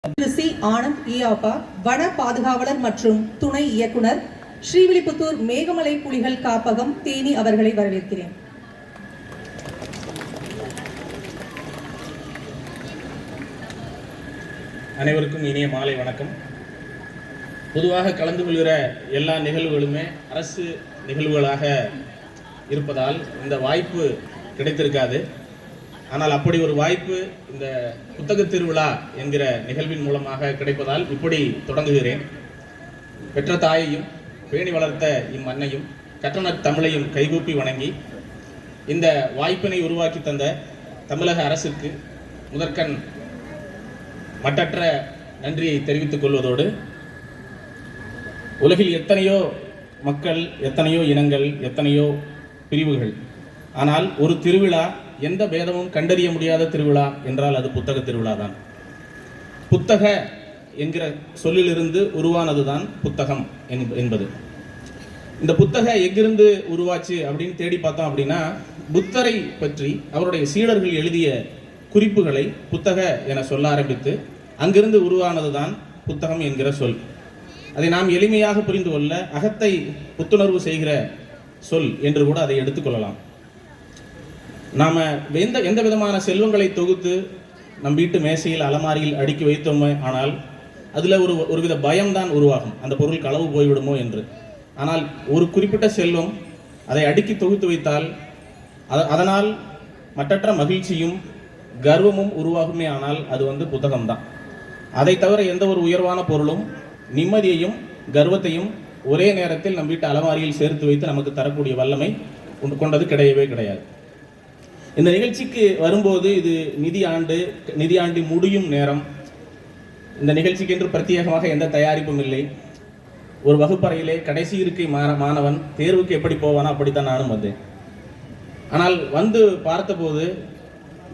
திரு C. Anand இயாப்பா, வன பாதுகாவலர் மற்றும் துணை இயக்குனர், ஸ்ரீவில்லிபுத்தூர் மேகமலை புலிகள் காப்பகம், தேனி அவர்களை வரவேற்கிறேன். அனைவருக்கும் இனிய மாலை வணக்கம். பொதுவாக கலந்து கொள்கிற எல்லா நிகழ்வுகளுமே அரசு நிகழ்வுகளாக இருப்பதால் இந்த வாய்ப்பு கிடைத்திருக்காது. ஆனால் அப்படி ஒரு வாய்ப்பு இந்த புத்தக திருவிழா என்கிற நிகழ்வின் மூலமாக கிடைப்பதால் இப்படி தொடங்குகிறேன். பெற்ற தாயையும் பேணி வளர்த்த இம்மண்ணையும் கற்றனர் தமிழையும் கைகூப்பி வணங்கி இந்த வாய்ப்பினை உருவாக்கி தந்த தமிழக அரசுக்கு முதற்கண் மட்டற்ற நன்றியை தெரிவித்துக் கொள்வதோடு, உலகில் எத்தனையோ மக்கள், எத்தனையோ இனங்கள், எத்தனையோ பிரிவுகள், ஆனால் ஒரு திருவிழா, எந்த பேதமும் கண்டறிய முடியாத திருவிழா என்றால் அது புத்தக திருவிழா தான். புத்தக என்கிற சொல்லிலிருந்து உருவானதுதான் புத்தகம் என்பது. இந்த புத்தக எங்கிருந்து உருவாச்சு அப்படின்னு தேடி பார்த்தோம் அப்படின்னா, புத்தரை பற்றி அவருடைய சீடர்கள் எழுதிய குறிப்புகளை புத்தக என சொல்ல ஆரம்பித்து அங்கிருந்து உருவானதுதான் புத்தகம் என்கிற சொல். அதை நாம் எளிமையாக புரிந்து கொள்ள அகத்தை புத்துணர்வு செய்கிற சொல் என்று கூட அதை எடுத்துக்கொள்ளலாம். நாம் எந்த விதமான செல்வங்களை தொகுத்து நம் வீட்டு மேசையில் அலமாரியில் அடுக்கி வைத்தோமே, ஆனால் அதில் ஒருவித பயம்தான் உருவாகும், அந்த பொருள் களவு போய்விடுமோ என்று. ஆனால் ஒரு குறிப்பிட்ட செல்வம் அதை அடுக்கி தொகுத்து வைத்தால் அதனால் மற்றற்ற மகிழ்ச்சியும் கர்வமும் உருவாகுமே, ஆனால் அது புத்தகம்தான். அதை தவிர எந்த ஒரு உயர்வான பொருளும் நிம்மதியையும் கர்வத்தையும் ஒரே நேரத்தில் நம் வீட்டு அலமாரியில் சேர்த்து வைத்து நமக்கு தரக்கூடிய வல்லமை கொண்டது கிடையவே கிடையாது. இந்த நிகழ்ச்சிக்கு வரும்போது இது நிதியாண்டு முடியும் நேரம். இந்த நிகழ்ச்சிக்கு என்று பிரத்யேகமாக எந்த தயாரிப்பும் இல்லை. ஒரு வகுப்பறையிலே கடைசி இருக்கை மாணவன் தேர்வுக்கு எப்படி போவானோ அப்படித்தான் நானும் வந்தேன். ஆனால் வந்து பார்த்தபோது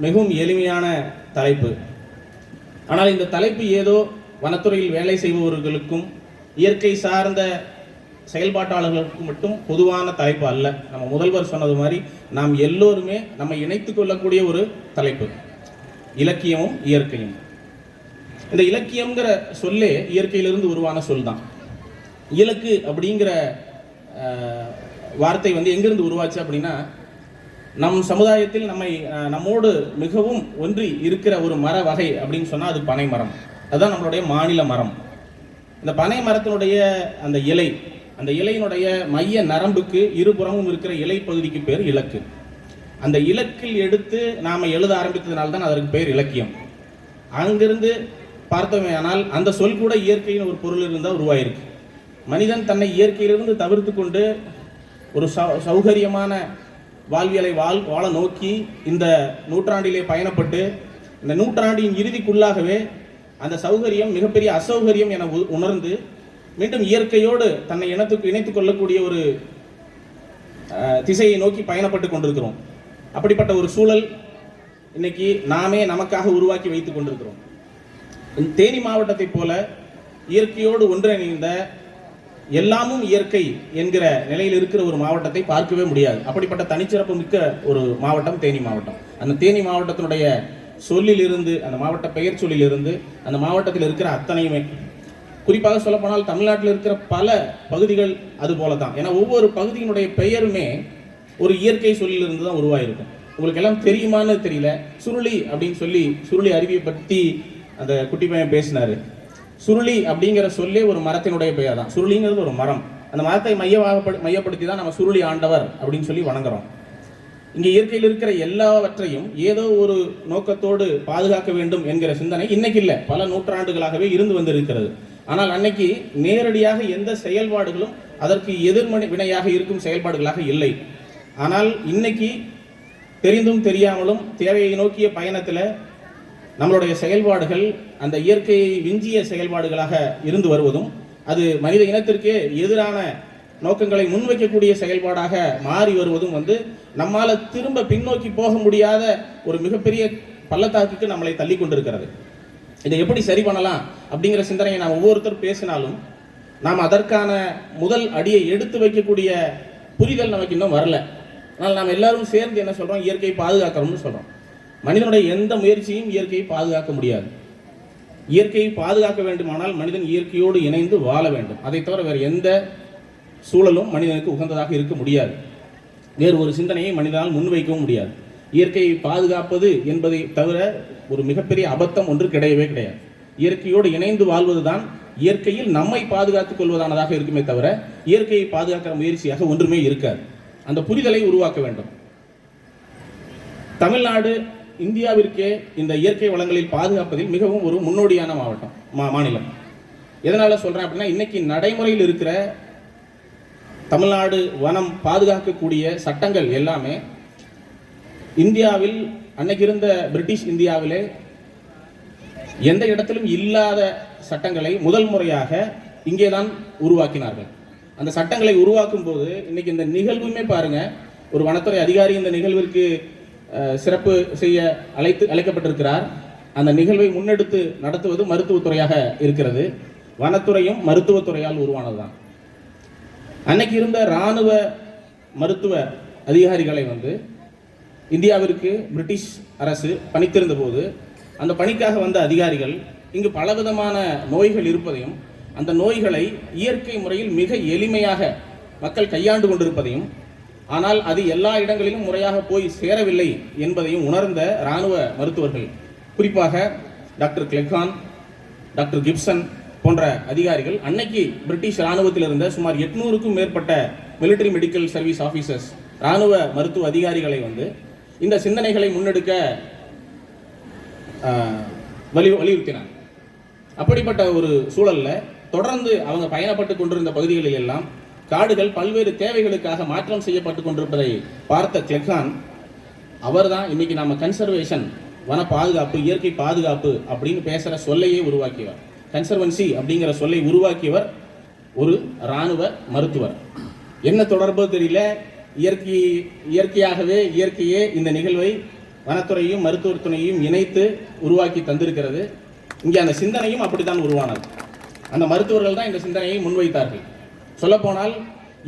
மிகவும் எளிமையான தலைப்பு. ஆனால் இந்த தலைப்பு ஏதோ வனத்துறையில் வேலை செய்பவர்களுக்கும் இயற்கை சார்ந்த செயல்பாட்டாளர்களுக்கு மட்டும் பொதுவான தலைப்பு அல்ல. நம்ம முதல்வர் சொன்னது மாதிரி நாம் எல்லோருமே நம்ம இணைத்துக் கொள்ளக்கூடிய ஒரு தலைப்பு, இலக்கியமும் இயற்கையும். இந்த இலக்கியம்ங்கிற சொல்லே இயற்கையிலிருந்து உருவான சொல் தான். இலக்கு அப்படிங்கிற வார்த்தை எங்கிருந்து உருவாச்சு அப்படின்னா, நம் சமுதாயத்தில் நம்மோடு மிகவும் ஒன்றி இருக்கிற ஒரு மர வகை அப்படின்னு சொன்னால் அது பனை மரம். அதுதான் நம்மளுடைய மாநில மரம். இந்த பனை மரத்தினுடைய அந்த இலையினுடைய மைய நரம்புக்கு இருபுறமும் இருக்கிற இலை பகுதிக்கு பேர் இலக்கு. அந்த இலக்கில் எடுத்து நாம் எழுத ஆரம்பித்ததுனால தான் அதற்கு பேர் இலக்கியம். அங்கிருந்து பார்த்தோமே ஆனால் அந்த சொல் கூட இயற்கையின் ஒரு பொருள் இருந்தால் உருவாயிருக்கு. மனிதன் தன்னை இயற்கையிலிருந்து தவிர்த்து கொண்டு ஒரு சௌகரியமான வாழ்வியலை வாழ நோக்கி இந்த நூற்றாண்டிலே பயணப்பட்டு இந்த நூற்றாண்டின் இறுதிக்குள்ளாகவே அந்த சௌகரியம் மிகப்பெரிய அசௌகரியம் என உணர்ந்து மீண்டும் இயற்கையோடு தன்னை இணைத்துக் கொள்ளக்கூடிய ஒரு திசையை நோக்கி பயணப்பட்டு கொண்டிருக்கிறோம். அப்படிப்பட்ட ஒரு சூழல் இன்னைக்கு நாமே நமக்காக உருவாக்கி வைத்துக் கொண்டிருக்கிறோம். தேனி மாவட்டத்தை போல இயற்கையோடு ஒன்றிணைந்த எல்லாமும் இயற்கை என்கிற நிலையில் இருக்கிற ஒரு மாவட்டத்தை பார்க்கவே முடியாது. அப்படிப்பட்ட தனிச்சிறப்பு மிக்க ஒரு மாவட்டம் தேனி மாவட்டம். அந்த தேனி மாவட்டத்தினுடைய சொல்லிலிருந்து, அந்த மாவட்ட பெயர் சொல்லிலிருந்து, அந்த மாவட்டத்தில் இருக்கிற அத்தனையுமே, குறிப்பாக சொல்லப்போனால் தமிழ்நாட்டில் இருக்கிற பல பகுதிகள் அது போல தான். ஏன்னா ஒவ்வொரு பகுதியினுடைய பெயருமே ஒரு இயற்கை சொல்லிலிருந்து தான் உருவாயிருக்கும். உங்களுக்கு எல்லாம் தெரியுமான்னு தெரியல, சுருளி அப்படின்னு சொல்லி சுருளி அருவியை பற்றி அந்த குட்டி பையன் பேசினாரு. சுருளி அப்படிங்கிற சொல்லே ஒரு மரத்தினுடைய பெயர் தான். சுருளிங்கிறது ஒரு மரம். அந்த மரத்தை மையப்படுத்தி தான் நம்ம சுருளி ஆண்டவர் அப்படின்னு சொல்லி வணங்குறோம். இங்கே இயற்கையில் இருக்கிற எல்லாவற்றையும் ஏதோ ஒரு நோக்கத்தோடு பாதுகாக்க வேண்டும் என்கிற சிந்தனை இன்னைக்கு இல்லை, பல நூற்றாண்டுகளாகவே இருந்து வந்திருக்கிறது. ஆனால் அன்னைக்கு நேரடியாக எந்த செயல்பாடுகளும் அதற்கு எதிர்மனை வினையாக இருக்கும் செயல்பாடுகளாக இல்லை. ஆனால் இன்னைக்கு தெரிந்தும் தெரியாமலும் தேவையை நோக்கிய பயணத்தில் நம்மளுடைய செயல்பாடுகள் அந்த இயற்கையை விஞ்சிய செயல்பாடுகளாக இருந்து வருவதும், அது மனித இனத்திற்கே எதிரான நோக்கங்களை முன்வைக்கக்கூடிய செயல்பாடாக மாறி வருவதும் நம்மால் திரும்ப பின்னோக்கி போக முடியாத ஒரு மிகப்பெரிய பள்ளத்தாக்குக்கு நம்மளை தள்ளி கொண்டிருக்கிறது. இதை எப்படி சரி பண்ணலாம் அப்படிங்கிற சிந்தனையை நாம் ஒவ்வொருத்தரும் பேசினாலும் நாம் அதற்கான முதல் அடியை எடுத்து வைக்கக்கூடிய புரிதல் நமக்கு இன்னும் வரல. ஆனால் நாம் எல்லாரும் சேர்ந்து என்ன சொல்கிறோம், இயற்கையை பாதுகாக்கிறோம்னு சொல்கிறோம். மனிதனுடைய எந்த முயற்சியும் இயற்கையை பாதுகாக்க முடியாது. இயற்கையை பாதுகாக்க வேண்டுமானால் மனிதன் இயற்கையோடு இணைந்து வாழ வேண்டும். அதை தவிர வேறு எந்த சூழலும் மனிதனுக்கு உகந்ததாக இருக்க முடியாது. வேறு ஒரு சிந்தனையை மனிதனால் முன்வைக்கவும் முடியாது. இயற்கையை பாதுகாப்பது என்பதை தவிர ஒரு மிகப்பெரிய அபத்தம் ஒன்று கிடையவே கிடையாது. இயற்கையோடு இணைந்து வாழ்வதுதான் இயற்கையில் நம்மை பாதுகாத்துக் கொள்வதானதாக இருக்குமே தவிர இயற்கையை பாதுகாக்கிற முயற்சியாக ஒன்றுமே இருக்காது. அந்த புரிதலை உருவாக்க வேண்டும். தமிழ்நாடு இந்தியாவிற்கே இந்த இயற்கை வளங்களில் பாதுகாப்பதில் மிகவும் ஒரு முன்னோடியான மாநிலம். எதனால சொல்றேன் அப்படின்னா, இன்னைக்கு நடைமுறையில் இருக்கிற தமிழ்நாடு வனம் பாதுகாக்கக்கூடிய சட்டங்கள் எல்லாமே இந்தியாவில் அன்னைக்கு இருந்த பிரிட்டிஷ் இந்தியாவிலே எந்த இடத்திலும் இல்லாத சட்டங்களை முதல் முறையாக இங்கே தான் உருவாக்கினார்கள். அந்த சட்டங்களை உருவாக்கும் போது இன்னைக்கு இந்த நிகழ்வுமே பாருங்க, ஒரு வனத்துறை அதிகாரி இந்த நிகழ்விற்கு சிறப்பு செய்ய அழைக்கப்பட்டிருக்கிறார். அந்த நிகழ்வை முன்னெடுத்து நடத்துவது மருத்துவத்துறையாக இருக்கிறது. வனத்துறையும் மருத்துவத்துறையால் உருவானதுதான். அன்னைக்கு இருந்த இராணுவ மருத்துவ அதிகாரிகளை இந்தியாவிற்கு பிரிட்டிஷ் அரசு பணித்திருந்த போது அந்த பணிக்காக வந்த அதிகாரிகள் இங்கு பலவிதமான நோய்கள் இருப்பதையும் அந்த நோய்களை இயற்கை முறையில் மிக எளிமையாக மக்கள் கையாண்டு கொண்டிருப்பதையும், ஆனால் அது எல்லா இடங்களிலும் முறையாக போய் சேரவில்லை என்பதையும் உணர்ந்த இராணுவ மருத்துவர்கள், குறிப்பாக டாக்டர் கிளெக்கான், டாக்டர் கிப்சன் போன்ற அதிகாரிகள் அன்னைக்கு பிரிட்டிஷ் இராணுவத்தில் இருந்த சுமார் 800க்கும் மேற்பட்ட மிலிட்டரி மெடிக்கல் சர்வீஸ் ஆஃபீஸர்ஸ் இராணுவ மருத்துவ அதிகாரிகளை இந்த சிந்தனைகளை முன்னெடுக்க வலியுறுத்தினார். அப்படிப்பட்ட ஒரு சூழல்ல தொடர்ந்து அவங்க பயணப்பட்டு கொண்டிருந்த பகுதிகளில் எல்லாம் காடுகள் பல்வேறு தேவைகளுக்காக மாற்றம் செய்யப்பட்டு கொண்டிருப்பதை பார்த்த கிளெக்கான் அவர்தான் இன்னைக்கு நம்ம கன்சர்வேஷன், வன பாதுகாப்பு, இயற்கை பாதுகாப்பு அப்படின்னு பேசுற சொல்லையே உருவாக்கியவர். கன்சர்வன்சி அப்படிங்கிற சொல்லை உருவாக்கியவர் ஒரு இராணுவ மருத்துவர். என்ன தொடர்போ தெரியல, இயற்கையாகவே இயற்கையே இந்த நிகழ்வை வனத்துறையும் மருத்துவத்துறையும் இணைத்து உருவாக்கி தந்திருக்கிறது. இங்கே அந்த சிந்தனையும் அப்படித்தான் உருவானது. அந்த மருத்துவர்கள் தான் இந்த சிந்தனையை முன்வைத்தார்கள். சொல்லப்போனால்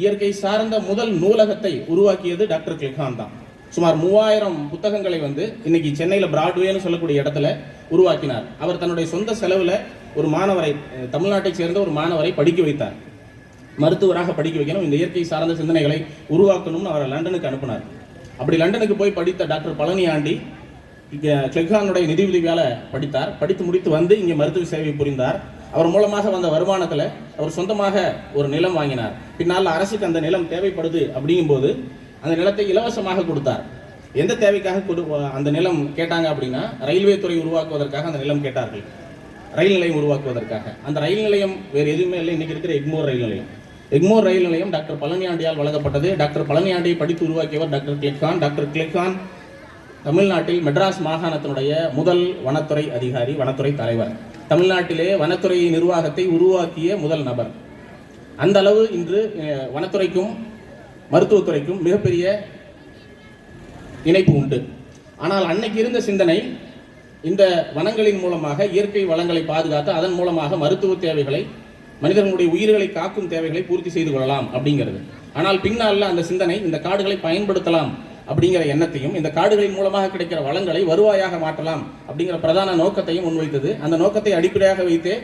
இயற்கை சார்ந்த முதல் நூலகத்தை உருவாக்கியது டாக்டர் கிளெக்கான் தான். சுமார் 3000 புத்தகங்களை இன்னைக்கு சென்னையில் பிராட்வேன்னு சொல்லக்கூடிய இடத்துல உருவாக்கினார். அவர் தன்னுடைய சொந்த செலவில் ஒரு மாணவரை, தமிழ்நாட்டை சேர்ந்த ஒரு மாணவரை படிக்க வைத்தார். மருத்துவராக படிக்க வைக்கணும், இந்த இயற்கை சார்ந்த சிந்தனைகளை உருவாக்கணும்னு அவரை லண்டனுக்கு அனுப்பினார். அப்படி லண்டனுக்கு போய் படித்த டாக்டர் பழனியாண்டி கிளெக்கானுடைய நிதி உதவியால் படித்தார். படித்து முடித்து இங்கே மருத்துவ சேவை புரிந்தார். அவர் மூலமாக வந்த வருமானத்தில் அவர் சொந்தமாக ஒரு நிலம் வாங்கினார். பின்னால் அரசுக்கு அந்த நிலம் தேவைப்படுது அப்படிங்கும்போது அந்த நிலத்தை இலவசமாக கொடுத்தார். எந்த தேவைக்காக அந்த நிலம் கேட்டாங்க அப்படின்னா, ரயில்வே துறை உருவாக்குவதற்காக அந்த நிலம் கேட்டார்கள். ரயில் நிலையம் உருவாக்குவதற்காக. அந்த ரயில் நிலையம் வேறு எதுவுமே இல்லை, இன்னைக்கு இருக்கிற எக்மோர் ரயில் நிலையம். எக்மோர் ரயில் நிலையம் டாக்டர் பழனியாண்டியால் வழங்கப்பட்டது. டாக்டர் பழனியாண்டியை படித்து உருவாக்கியவர் டாக்டர் கிளெக்கான். டாக்டர் கிளெக்கான் தமிழ்நாட்டில் மெட்ராஸ் மாகாணத்தினுடைய முதல் வனத்துறை அதிகாரி, வனத்துறை தலைவர். தமிழ்நாட்டிலே வனத்துறை நிர்வாகத்தை உருவாக்கிய முதல் நபர். அந்த அளவு இன்று வனத்துறைக்கும் மருத்துவத்துறைக்கும் மிகப்பெரிய இணைப்பு உண்டு. ஆனால் அன்னைக்கு இருந்த சிந்தனை, இந்த வனங்களின் மூலமாக இயற்கை வளங்களை பாதுகாத்து அதன் மூலமாக மருத்துவ தேவைகளை, மனிதர்களுடைய உயிர்களை காக்கும் தேவைகளை பூர்த்தி செய்து கொள்ளலாம் அப்படிங்கிறது. ஆனால் பின்னால் அந்த சிந்தனை இந்த காடுகளை பயன்படுத்தலாம் அப்படிங்கிற எண்ணத்தையும், இந்த காடுகளின் மூலமாக கிடைக்கிற வளங்களை வருவாயாக மாற்றலாம் அப்படிங்கிற பிரதான நோக்கத்தையும் முன்வைத்தது. அந்த நோக்கத்தை அடிப்படையாக வைத்தே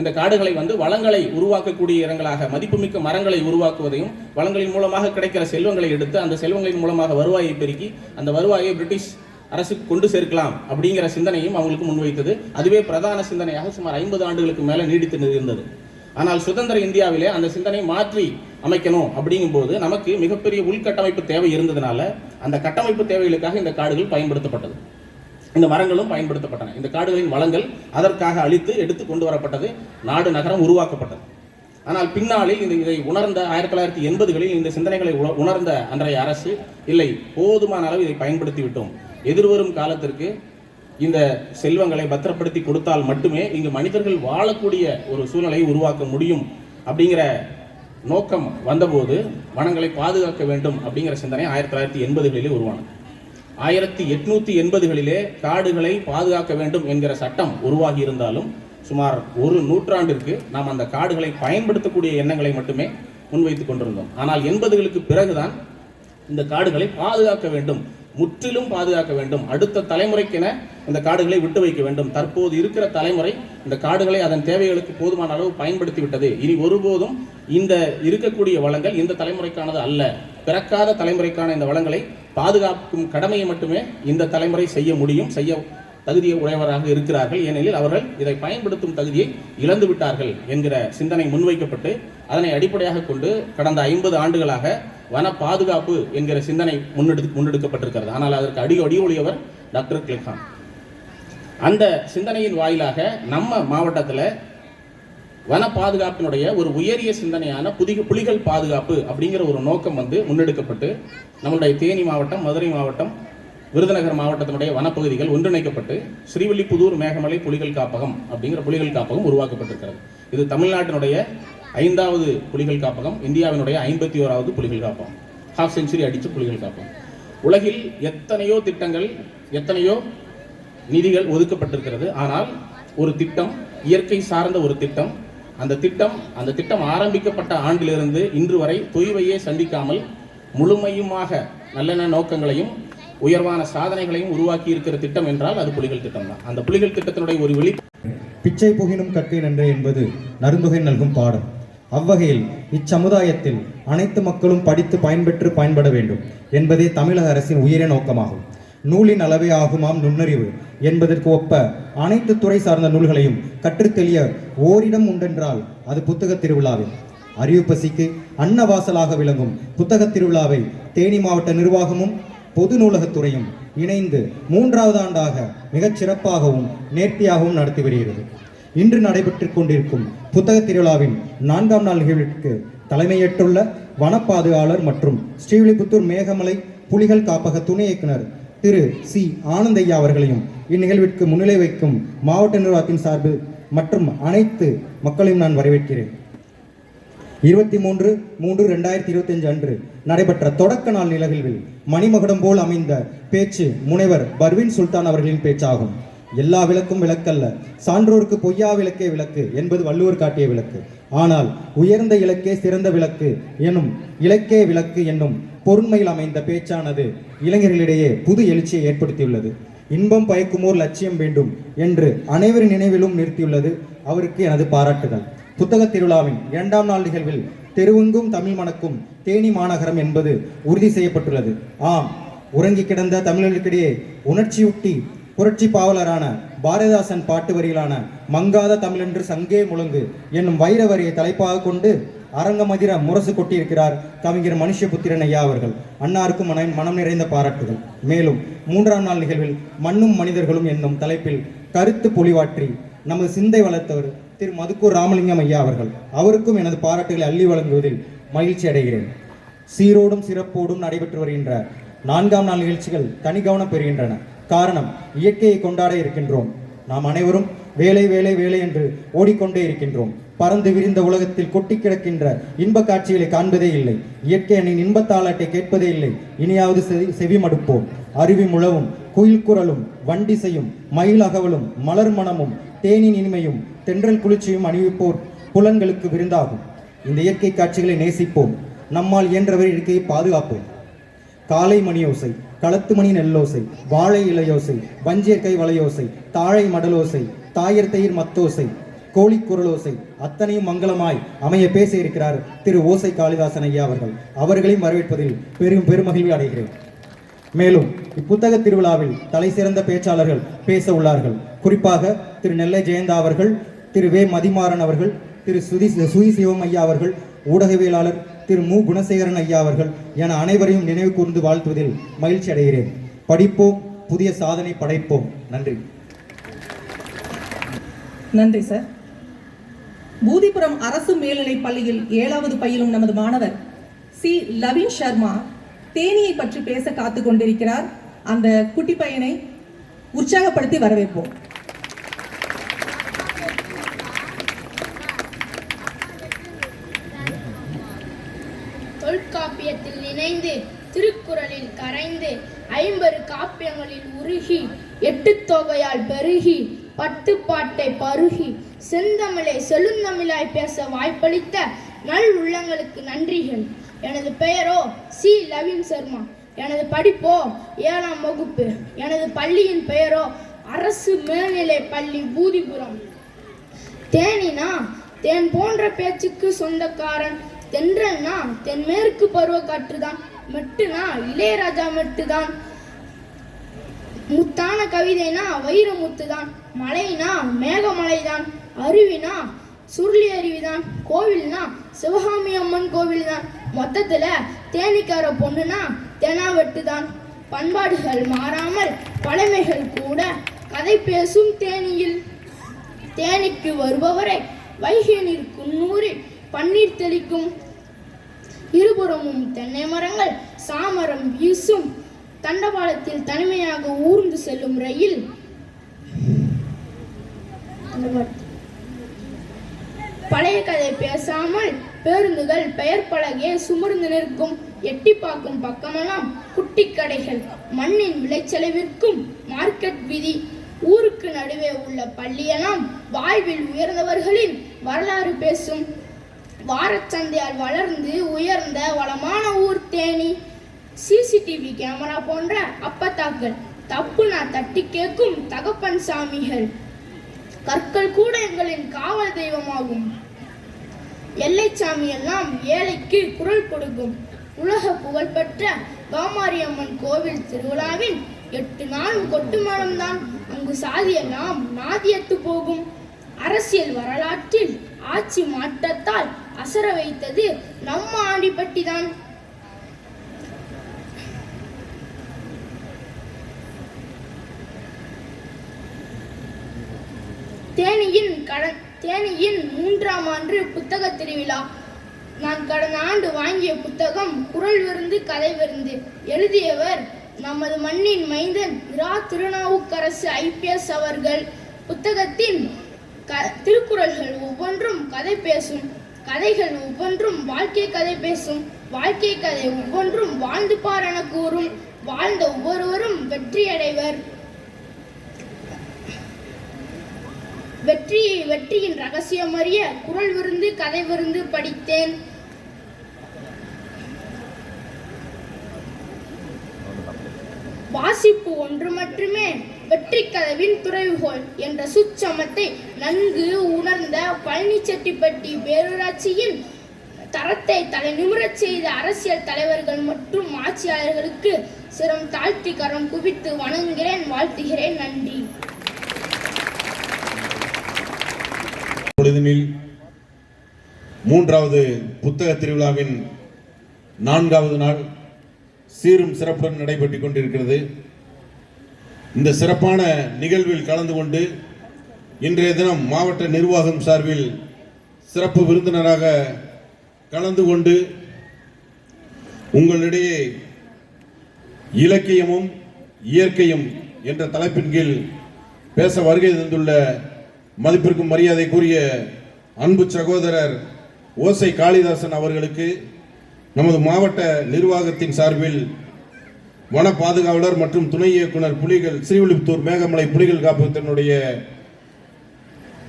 இந்த காடுகளை வளங்களை உருவாக்கக்கூடிய இடங்களாக, மதிப்புமிக்க மரங்களை உருவாக்குவதையும், வளங்களின் மூலமாக கிடைக்கிற செல்வங்களை எடுத்து அந்த செல்வங்களின் மூலமாக வருவாயை பெருக்கி அந்த வருவாயை பிரிட்டிஷ் அரசுக்கு கொண்டு சேர்க்கலாம் அப்படிங்கிற சிந்தனையும் அவங்களுக்கு முன்வைத்தது. அதுவே பிரதான சிந்தனையாக சுமார் 50 ஆண்டுகளுக்கு மேலே நீடித்து இருந்தது. ஆனால் சுதந்திர இந்தியாவிலே அந்த சிந்தனை மாற்றி அமைக்கணும் அப்படிங்கும்போது நமக்கு மிகப்பெரிய உள்கட்டமைப்பு தேவை இருந்ததுனால அந்த கட்டமைப்பு தேவைகளுக்காக இந்த காடுகள் பயன்படுத்தப்பட்டது, இந்த மரங்களும் பயன்படுத்தப்பட்டன. இந்த காடுகளின் வளங்கள் அதற்காக அழித்து எடுத்து கொண்டு வரப்பட்டது, நாடு நகரம் உருவாக்கப்பட்டது. ஆனால் பின்னாளில் இதை உணர்ந்த 1980களில் இந்த சிந்தனைகளை உணர்ந்த அன்றைய அரசு, இல்லை போதுமான அளவு இதை பயன்படுத்தி விட்டோம், எதிர்வரும் காலத்திற்கு இந்த செல்வங்களை பத்திரப்படுத்தி கொடுத்தால் மட்டுமே இங்கு மனிதர்கள் வாழக்கூடிய ஒரு சூழ்நிலையை உருவாக்க முடியும் அப்படிங்கிற நோக்கம் வந்தபோது வனங்களை பாதுகாக்க வேண்டும் அப்படிங்கிற சிந்தனை 1980களிலே உருவானது. 1880களிலே காடுகளை பாதுகாக்க வேண்டும் என்கிற சட்டம் உருவாகி இருந்தாலும் சுமார் ஒரு நூற்றாண்டிற்கு நாம் அந்த காடுகளை பயன்படுத்தக்கூடிய எண்ணங்களை மட்டுமே முன்வைத்துக் கொண்டிருந்தோம். ஆனால் 80களுக்கு பிறகுதான் இந்த காடுகளை பாதுகாக்க வேண்டும், முற்றிலும் பாதுகாக்க வேண்டும். அடுத்த தலைமுறைக்கென இந்த காடுகளை விட்டு வைக்க வேண்டும். தற்போது இருக்கிற தலைமுறை இந்த காடுகளை அதன் தேவைகளுக்கு போதுமான அளவு பயன்படுத்தி விட்டது. இனி ஒருபோதும் இந்த இருக்கக்கூடிய வளங்கள் இந்த தலைமுறைக்கானது அல்ல. பிறக்காத தலைமுறைக்கான இந்த வளங்களை பாதுகாக்கும் கடமையை மட்டுமே இந்த தலைமுறை செய்ய முடியும், செய்ய தகுதியை உடையவராக இருக்கிறார்கள். ஏனெனில் அவர்கள் இதை பயன்படுத்தும் தகுதியை இழந்து விட்டார்கள் என்கிற சிந்தனை முன்வைக்கப்பட்டு அதனை அடிப்படையாக கொண்டு கடந்த 50 ஆண்டுகளாக வன பாதுகாப்பு என்கிற சிந்தனை முன்னெடுக்கப்பட்டிருக்கிறது. ஆனால் அதற்கு அடியொலியவர் டாக்டர் கிளிகான். அந்த சிந்தனையின் வாயிலாக நம்ம மாவட்டத்தில் வன பாதுகாப்பினுடைய ஒரு உயரிய சிந்தனையான புலிகள் பாதுகாப்பு அப்படிங்கிற ஒரு நோக்கம் முன்னெடுக்கப்பட்டு நம்மளுடைய தேனி மாவட்டம், மதுரை மாவட்டம், விருதுநகர் மாவட்டத்தினுடைய வனப்பகுதிகள் ஒன்றிணைக்கப்பட்டு ஸ்ரீவில்லிபுத்தூர் மேகமலை புலிகள் காப்பகம் அப்படிங்கிற புலிகள் காப்பகம் உருவாக்கப்பட்டிருக்கிறது. இது தமிழ்நாட்டினுடைய 5வது புலிகள் காப்பகம், இந்தியாவினுடைய 51வது புலிகள் காப்பகம், ஹாஃப் செஞ்சுரி அடித்த புலிகள் காப்பகம். உலகில் எத்தனையோ திட்டங்கள், எத்தனையோ நிதிகள் ஒதுக்கப்பட்டிருக்கிறது. ஆனால் ஒரு திட்டம், இயற்கை சார்ந்த ஒரு திட்டம், அந்த திட்டம் ஆரம்பிக்கப்பட்ட ஆண்டிலிருந்து இன்று வரை தொய்வையே சந்திக்காமல் முழுமையுமாக நல்லெண்ண நோக்கங்களையும் உயர்வான சாதனைகளையும் உருவாக்கி இருக்கிற திட்டம் என்றால் அது புலிகள் திட்டம் தான். அந்த புலிகள் திட்டத்தினுடைய ஒரு வெளி பிச்சை புகினும் கற்கை நன்றே என்பது நருந்தொகை நல்கும் பாடம். அவ்வகையில் இச்சமுதாயத்தில் அனைத்து மக்களும் படித்து பயன்பெற்று பயன்பட வேண்டும் என்பதே தமிழக அரசின் உயரிய நோக்கமாகும். நூலின் அளவே ஆகுமாம் நுண்ணறிவு என்பதற்கு ஒப்ப அனைத்து துறை சார்ந்த நூல்களையும் கற்றுத்தெளிய ஓரிடம் உண்டென்றால் அது புத்தக திருவிழாவே. அறிவு பசிக்கு அன்னவாசலாக விளங்கும் புத்தக திருவிழாவை தேனி மாவட்ட நிர்வாகமும் பொது நூலகத்துறையும் இணைந்து 3வது ஆண்டாக மிகச் சிறப்பாகவும் நேர்த்தியாகவும் நடத்தி வருகிறது. இன்று நடைபெற்றுக் கொண்டிருக்கும் புத்தக திருவிழாவின் 4ஆம் நாள் நிகழ்விற்கு தலைமையேற்றுள்ள வனப்பாதுகாவலர் மற்றும் ஸ்ரீவில்லிபுத்தூர் மேகமலை புலிகள் காப்பக துணை இயக்குனர் திரு சி ஆனந்தையா அவர்களையும் இந்நிகழ்விற்கு முன்னிலை வைக்கும் மாவட்ட நிர்வாகத்தின் சார்பு மற்றும் அனைத்து மக்களையும் நான் வரவேற்கிறேன். 23/3/2025 அன்று நடைபெற்ற தொடக்க நாள் நிகழ்வில் மணிமகுடம் போல் அமைந்த பேச்சு முனைவர் பர்வீன் சுல்தான் அவர்களின் பேச்சாகும். எல்லா விளக்கும் விளக்கல்ல, சான்றோருக்கு பொய்யா விளக்கே விளக்கு என்பது வள்ளுவர் காட்டிய விளக்கு. ஆனால் உயர்ந்த இலக்கே சிறந்த விளக்கு எனும் இலக்கே விளக்கு என்னும் பொருண்மையில் அமைந்த பேச்சானது இளைஞர்களிடையே புது எழுச்சியை ஏற்படுத்தியுள்ளது. இன்பம் பயக்குமோர் லட்சியம் வேண்டும் என்று அனைவரின் நினைவிலும் நிறுத்தியுள்ளது. அவருக்கு எனது பாராட்டுகள். புத்தக திருவிழாவின் 2ஆம் நாள் நிகழ்வில் தெருவெங்கும் தமிழ் மணக்கும் தேனி மாநகரம் என்பது உறுதி செய்யப்பட்டுள்ளது. ஆம், உறங்கி கிடந்த தமிழர்களுக்கிடையே உணர்ச்சியூட்டி புரட்சி பாவலரான பாரதிதாசன் பாட்டு வரிகளான மங்காத தமிழென்று சங்கே முழங்கு என்னும் வைர வரியை தலைப்பாக கொண்டு அரங்கமதிர முரசு கொட்டியிருக்கிறார் கவிஞர் மனுஷபுத்திரன் ஐயா அவர்கள். அன்னாருக்கும் மனம் நிறைந்த பாராட்டுகள். மேலும் 3ஆம் நாள் நிகழ்வில் மண்ணும் மனிதர்களும் என்னும் தலைப்பில் கருத்து பொலிவாற்றி நமது சிந்தை வளர்த்தவர் திரு மதுக்கூர் ராமலிங்கம் ஐயா அவர்கள். அவருக்கும் எனது பாராட்டுகளை அள்ளி வழங்குவதில் மகிழ்ச்சி அடைகிறேன். சீரோடும் சிறப்போடும் நடைபெற்று வருகின்ற 4ஆம் நாள் நிகழ்ச்சிகள் தனி கவனம் பெறுகின்றன. காரணம், இயற்கையை கொண்டாட இருக்கின்றோம். நாம் அனைவரும் வேலை வேலை வேலை என்று ஓடிக்கொண்டே இருக்கின்றோம். பறந்து விரிந்த உலகத்தில் கொட்டி கிடக்கின்ற இன்ப காட்சிகளை காண்பதே இல்லை. இயற்கை அணியின் இன்பத்தாளாட்டை கேட்பதே இல்லை. இனியாவது செவி மடுப்போம். அருவி முழவும், குயில் குரலும், வண்டிசையும், மயில் அகவலும், மலர் மணமும், தேனின் இனிமையும், தென்றல் குளிர்ச்சியும் அணிவிப்போர் புலன்களுக்கு விருந்தாகும். இந்த இயற்கை காட்சிகளை நேசிப்போம். நம்மால் இயன்றவரை இயற்கையை பாதுகாப்போம். காலை மணியோசை, களத்து மணி நெல்லோசை, வாழை இலையோசை, வஞ்சியர் கை வளையோசை, தாழை மடலோசை, தாயர் தயிர் மத்தோசை, கோழிக்குரலோசை அத்தனையும் மங்களமாய் அமைய பேச இருக்கிறார் திரு ஓசை காளிதாசன் ஐயா அவர்கள். அவர்களையும் வரவேற்பதில் பெருமகிழ்வு அடைகிறேன். மேலும் இப்புத்தக திருவிழாவில் தலை சிறந்த பேச்சாளர்கள் பேச உள்ளார்கள். குறிப்பாக திரு நெல்லை ஜெயந்தா அவர்கள், திரு வே மதிமாறன் அவர்கள், திரு சுதி சிவம் ஐயா அவர்கள், ஊடகவியலாளர் திரு மு குணசேகரன் ஐயா அவர்கள் என அனைவரையும் நினைவு கூர்ந்து வாழ்த்துவதில் மகிழ்ச்சி அடைகிறேன். படிப்போம், புதிய சாதனை படைப்போம். நன்றி. நன்றி சார். பூதிபுரம் அரசு மேல்நிலைப் பள்ளியில் 7வது பயிலும் நமது மாணவர் சி லவின் சர்மா தேனியை பற்றி பேச காத்து கொண்டிருக்கிறார். அந்த குட்டி பையனை உற்சாகப்படுத்தி வரவேற்போம். தொல்காப்பியத்தில் நினைந்து, திருக்குறளில் கரைந்து, 50 காப்பியங்களில் உருகி, 8 தொகையால் பெருகி, 10 பாட்டை பருகி, செந்தமிழை செழுந்தமிழாய் பேச வாய்ப்பளித்த நல் உள்ளங்களுக்கு நன்றிகள். எனது பெயரோ சி லவின் சர்மா. எனது படிப்போ 7ஆம் வகுப்பு. எனது பள்ளியின் பெயரோ அரசு மேல்நிலை பள்ளி பூதிபுரம். தேனினா தேன் போன்ற பேச்சுக்கு சொந்தக்காரன். தென்றல்னா தென்மேற்கு பருவக்காற்றுதான். மெட்டுனா இளையராஜா மெட்டுதான். முத்தான கவிதைனா வைரமுத்துதான். மலைனா மேகமலைதான். அருவினா சுருளி அருவிதான். கோவில்னா சிவகாமி அம்மன் கோவில்தான். மொத்தத்துல தேனிக்கார பொண்ணுனா தெனாவெட்டுதான். பண்பாடுகள் மாறாமல் பழமைகள் கூட கதை பேசும் தேனியில். தேனிக்கு வருபவரை வைகை நீர் குன்னூரில் பன்னீர் தெளிக்கும். இருபுறமும் தென்னை மரங்கள் சாமரம் வீசும். தண்டவாளத்தில் தனிமையாக ஊர்ந்து செல்லும் ரயில். பழைய கதை பேசாமல் பேருந்துகள் பெயர் பலகையை சுமர்ந்து நிற்கும். எட்டி பார்க்கும் பக்கமெல்லாம் குட்டி கடைகள். மண்ணின் விளைச்செலவிற்கும் மார்க்கெட் விதி. ஊருக்கு நடுவே உள்ள பள்ளியெல்லாம் வாழ்வில் உயர்ந்தவர்களின் வரலாறு பேசும். வாரச்சந்தையால் வளர்ந்து உயர்ந்த வளமான ஊர் தேனி. சிசிடிவி கேமரா போன்ற அப்பத்தாக்கள். தப்புனா தட்டி கேட்கும் தகப்பன் சாமிகள். கற்கள் கூட எங்களின் காவல் தெய்வமாகும். எல்லைச்சாமி எல்லாம் ஏழைக்கு குரல் கொடுக்கும். உலக புகழ்பெற்ற காமாரியம்மன் கோவில் திருவிழாவில் 8 நாளும் கொட்டுமேளம்தான். அங்கு சாதியெல்லாம் நாதியத்து போகும். அரசியல் வரலாற்றில் ஆட்சி மாற்றத்தால் அசர வைத்தது நம்ம ஆண்டிப்பட்டிதான். தேனியின் 3ஆம் ஆண்டு புத்தக திருவிழா. நான் கடந்த ஆண்டு வாங்கிய புத்தகம் குறள் விருந்து கதை விருந்து. எழுதியவர் நமது மண்ணின் மைந்தன் இரா. திருநாவுக்கரசு IPS அவர்கள். புத்தகத்தின் திருக்குறள்கள் ஒவ்வொன்றும் கதை பேசும். கதைகள் ஒவ்வொன்றும் வாழ்க்கை கதை பேசும். வாழ்க்கை கதை ஒவ்வொன்றும் வாழ்ந்து பார் என கூறும். வாழ்ந்த ஒவ்வொருவரும் வெற்றியடைவர். வெற்றியின் ரகசியம் அறிய குறள் விருந்து கதை விருந்து படித்தேன். வாசிப்பு ஒன்று மட்டுமே வெற்றி கதவின் துறைவுகோல் என்ற சுச்சமத்தை நன்கு உணர்ந்த பழனிச்செட்டிப்பட்டி பேரூராட்சியின் தரத்தை தலை நிமிரச் செய்த அரசியல் தலைவர்கள் மற்றும் ஆட்சியாளர்களுக்கு சிரம் தாழ்த்தி கரம் குவித்து வணங்குகிறேன், வாழ்த்துகிறேன். நன்றி. பொழுதினில் 3வது புத்தக திருவிழாவின் 4வது நாள் சீரும் சிறப்புடன் நடைபெற்றுக் கொண்டிருக்கிறது. இந்த சிறப்பான நிகழ்வில் கலந்து கொண்டு இன்றைய தினம் மாவட்ட நிர்வாகம் சார்பில் சிறப்பு விருந்தினராக கலந்து கொண்டு உங்களிடையே இலக்கியமும் இயற்கையும் என்ற தலைப்பின் கீழ் பேச வருகை தந்துள்ள மதிப்பிற்கும் மரியாதைக்குரிய அன்பு சகோதரர் ஓசை காளிதாசன் அவர்களுக்கு நமது மாவட்ட நிர்வாகத்தின் சார்பில் வன பாதுகாவலர் மற்றும் துணை இயக்குனர் புலிகள் ஸ்ரீவில்லிபுத்தூர் மேகமலை புலிகள் காப்பகத்தினுடைய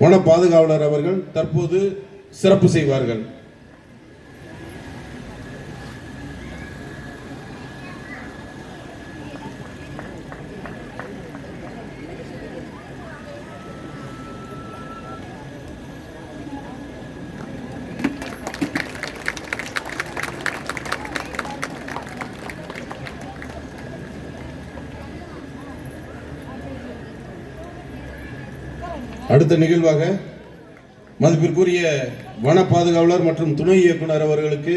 வன பாதுகாவலர் அவர்கள் தற்போது சிறப்பு செய்வார்கள். அடுத்த நிகழ்வாக மதிப்பிற்குரிய வன பாதுகாவலர் மற்றும் துணை இயக்குனர் அவர்களுக்கு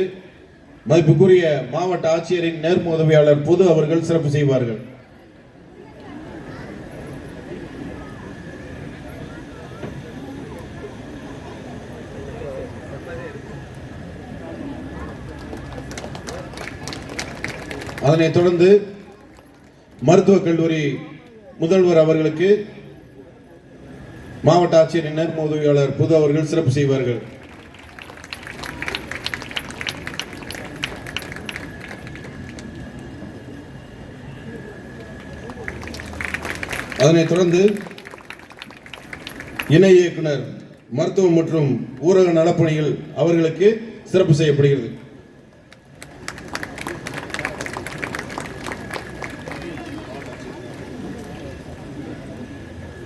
மதிப்புக்குரிய மாவட்ட ஆட்சியரின் நேர்ம உதவியாளர் பொது அவர்கள் சிறப்பு செய்வார்கள். அதனைத் தொடர்ந்து மருத்துவக் கல்லூரி முதல்வர் அவர்களுக்கு மாவட்ட ஆட்சியரின் நேர்ம உதவியாளர் பொது அவர்கள் சிறப்பு செய்வார்கள். அதனைத் தொடர்ந்து இணை இயக்குனர் மருத்துவம் மற்றும் ஊரக நலப்பணிகள் அவர்களுக்கு சிறப்பு செய்யப்படுகிறது.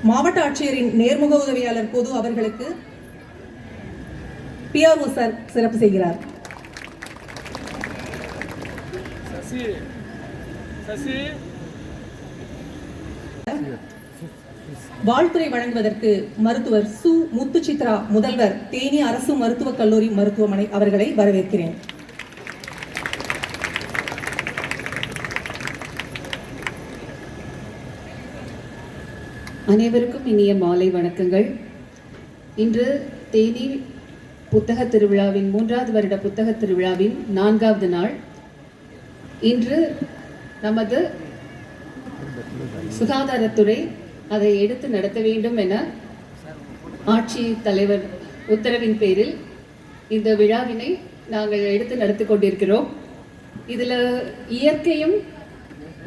மாவட்ட ஆட்சியரின் நேர்முக உதவியாளர் பொது அவர்களுக்கு PRO சார் சிறப்பு செய்கிறார். வாழ்த்துறை வழங்குவதற்கு மருத்துவர் சு முத்துச்சித்ரா முதல்வர் தேனி அரசு மருத்துவக் கல்லூரி மருத்துவமனை அவர்களை வரவேற்கிறேன். அனைவருக்கும் இனிய மாலை வணக்கங்கள். இன்று தேனி புத்தக திருவிழாவின் 3வது வருட புத்தக திருவிழாவின் 4வது நாள். இன்று நமது சுகாதாரத்துறை அதை எடுத்து நடத்த வேண்டும் என ஆட்சி தலைவர் உத்தரவின் பேரில் இந்த விழாவினை நாங்கள் எடுத்து நடத்தி கொண்டிருக்கிறோம். இதில் இயற்கையும்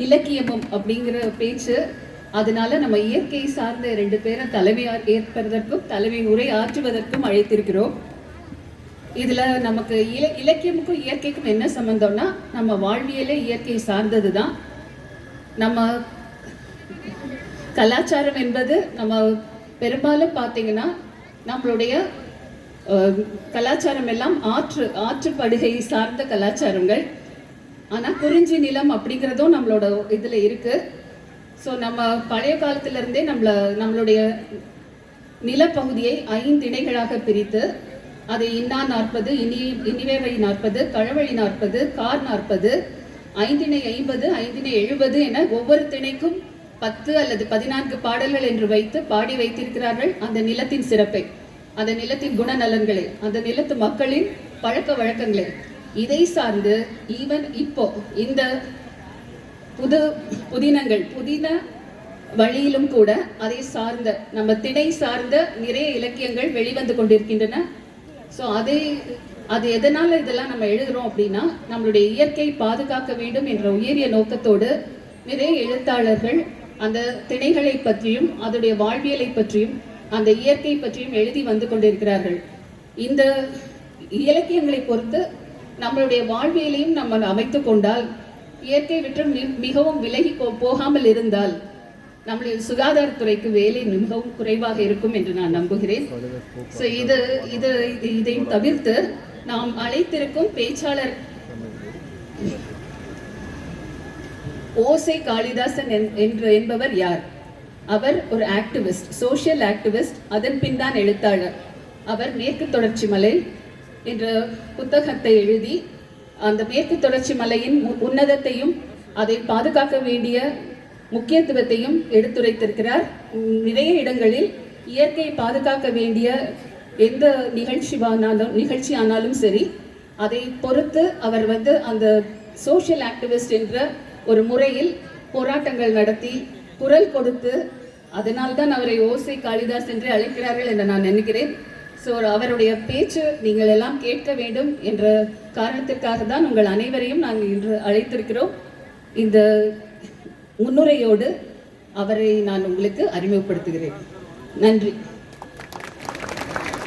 இலக்கியமும் அப்படிங்கிற பேச்சு, அதனால நம்ம இயற்கை சார்ந்த 2 பேரை தலைமை ஏற்பதற்கும் தலைமை உரை ஆற்றுவதற்கும் அழைத்திருக்கிறோம். இதுல நமக்கு இலக்கியமுக்கும் இயற்கைக்கும் என்ன சம்பந்தம்னா, நம்ம வாழ்வியலே இயற்கை சார்ந்தது தான். நம்ம கலாச்சாரம் என்பது நம்ம பெரும்பாலும் பார்த்தீங்கன்னா நம்மளுடைய கலாச்சாரம் எல்லாம் ஆற்றுப்படுகை சார்ந்த கலாச்சாரங்கள். ஆனால் குறிஞ்சி நிலம் அப்படிங்கிறதும் நம்மளோட இதில் இருக்கு. ஸோ நம்ம பழைய காலத்திலிருந்தே நம்மளுடைய நிலப்பகுதியை 5 இணைகளாக பிரித்து அதை இன்னா 40, இனிவேவை 40, கழவழி 40, கார் 40, 5 இணை 50, 5 இணை 70 என ஒவ்வொரு திணைக்கும் 10 அல்லது 14 பாடல்கள் என்று வைத்து பாடி வைத்திருக்கிறார்கள். அந்த நிலத்தின் சிறப்பை, அந்த நிலத்தின் குணநலன்களை, அந்த நிலத்து மக்களின் பழக்க வழக்கங்களை, இதை சார்ந்து ஈவன் இப்போ இந்த புதின வழியிலும் கூட அதை சார்ந்த நம்ம திணை சார்ந்த நிறைய இலக்கியங்கள் வெளிவந்து கொண்டிருக்கின்றன. ஸோ அது எதனால இதெல்லாம் நம்ம எழுதுறோம் அப்படின்னா, நம்மளுடைய இயற்கை பாதுகாக்க வேண்டும் என்ற உயரிய நோக்கத்தோடு நிறைய எழுத்தாளர்கள் அந்த திணைகளை பற்றியும் அதனுடைய வாழ்வியலை பற்றியும் அந்த இயற்கை பற்றியும் எழுதி வந்து கொண்டிருக்கிறார்கள். இந்த இலக்கியங்களை பொறுத்து நம்மளுடைய வாழ்வியலையும் நம்ம அமைத்து கொண்டால், இயற்கை விட்டு மிகவும் விலகி போகாமல் இருந்தால் நம்மளுடைய சுகாதாரத்துறைக்கு வேலை மிகவும் குறைவாக இருக்கும் என்று நான் நம்புகிறேன். ஸோ இதையும் தவிர்த்து நாம் அழைத்திருக்கும் பேச்சாளர் ஓசை காளிதாசன் என்பவர் யார்? அவர் ஒரு ஆக்டிவிஸ்ட், சோஷியல் ஆக்டிவிஸ்ட், அதன் பின் தான் எழுத்தாளர். அவர் மேற்கு தொடர்ச்சி மலை என்ற புத்தகத்தை எழுதி அந்த மேற்கு தொடர்ச்சி மலையின் உன்னதத்தையும் அதை பாதுகாக்க வேண்டிய முக்கியத்துவத்தையும் எடுத்துரைத்திருக்கிறார். நிறைய இடங்களில் இயற்கையை பாதுகாக்க வேண்டிய எந்த நிகழ்ச்சி ஆனாலும் சரி, அதை பொறுத்து அவர் அந்த சோஷியல் ஆக்டிவிஸ்ட் என்ற ஒரு முறையில் போராட்டங்கள் நடத்தி குரல் கொடுத்து, அதனால்தான் அவரை ஓசை காளிதாஸ் என்று அழைக்கிறார்கள் என்று நான் நினைக்கிறேன். ஸோ அவருடைய பேச்சு நீங்கள் எல்லாம் கேட்க வேண்டும் என்ற காரணத்திற்காக தான் உங்கள் அனைவரையும் நாங்கள் இன்று அழைத்திருக்கிறோம். இந்த முன்னுரையோடு அவரை நான் உங்களுக்கு அறிமுகப்படுத்துகிறேன். நன்றி.